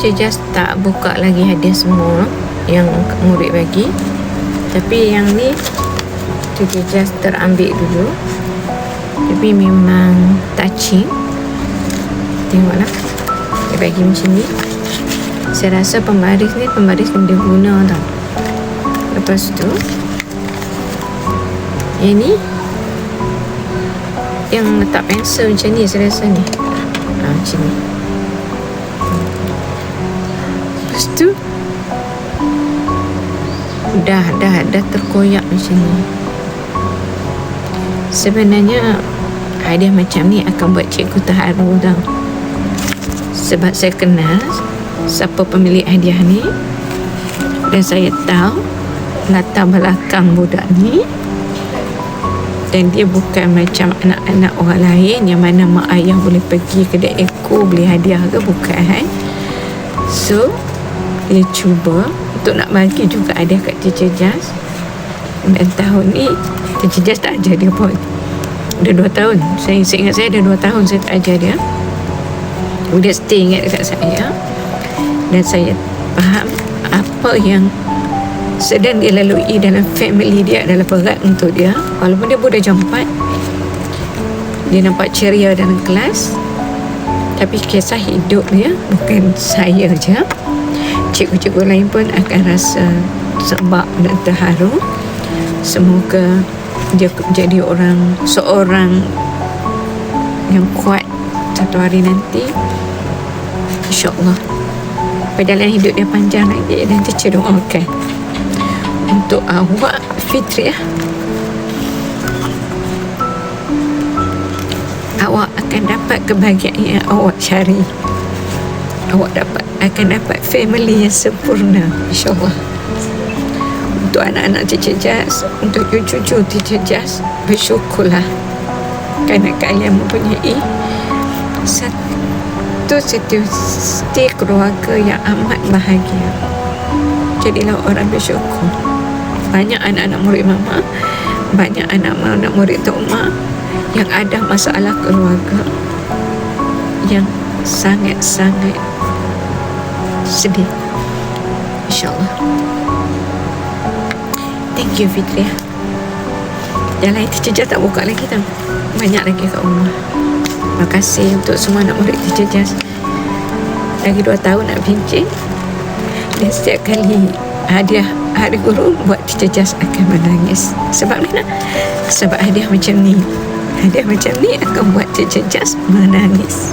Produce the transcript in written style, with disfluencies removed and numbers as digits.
Teacher Jas tak buka lagi hadiah semua yang murid bagi, tapi yang ni Teacher Jas terambil dulu. Tapi memang touching. Tengoklah, dia bagi macam ni. Saya rasa pembaris ni yang dia guna tau. Lepas tu yang ni yang letak pensel macam ni, saya rasa ni macam ni. Lepas tu dah terkoyak macam ni. Sebenarnya hadiah macam ni akan buat cikgu terharu tau, sebab saya kenal siapa pemilik hadiah ni dan saya tahu latar belakang budak ni, dan dia bukan macam anak-anak orang lain yang mana mak ayah boleh pergi kedai Eko beli hadiah ke, bukan. So dia cuba untuk nak bagi juga hadiah kat Teacher Jas. Dan tahun ni Teacher Jas tak ajar dia pun. Dah 2 tahun. Saya ingat saya dah 2 tahun saya tak ajar dia. Dia stay ingat dekat saya. Dan saya faham apa yang sedang dia lalui dalam family dia adalah berat untuk dia. Walaupun dia budak jam 4, dia nampak ceria dalam kelas, tapi kisah hidup dia bukan saya je. Cikgu-cikgu lain pun akan rasa sebab dan terharu. Semoga dia jadi seorang yang kuat satu hari nanti, InsyaAllah. Perjalanan hidup dia panjang lagi. Dan Teacher doakan untuk awak Fitri, awak akan dapat kebahagiaan yang awak cari. Awak akan dapat family yang sempurna, InsyaAllah. Untuk anak-anak Teacher Jas, untuk cucu-cucu Teacher Jas, bersyukurlah kerana kalian mempunyai satu situasi keluarga yang amat bahagia. Jadilah orang bersyukur. Banyak anak-anak murid mama, banyak anak-anak murid Tok Mak yang ada masalah keluarga yang sangat-sangat sedih. InsyaAllah. Thank you Fitri. Yang lain Teacher Jas tak buka lagi tau. Banyak lagi kat rumah. Terima kasih untuk semua anak murid Teacher Jas. Lagi 2 tahun nak pencen. Dan setiap kali hadiah Hari Guru buat Teacher Jas akan menangis. Sebab mana? Sebab hadiah macam ni akan buat Teacher Jas menangis.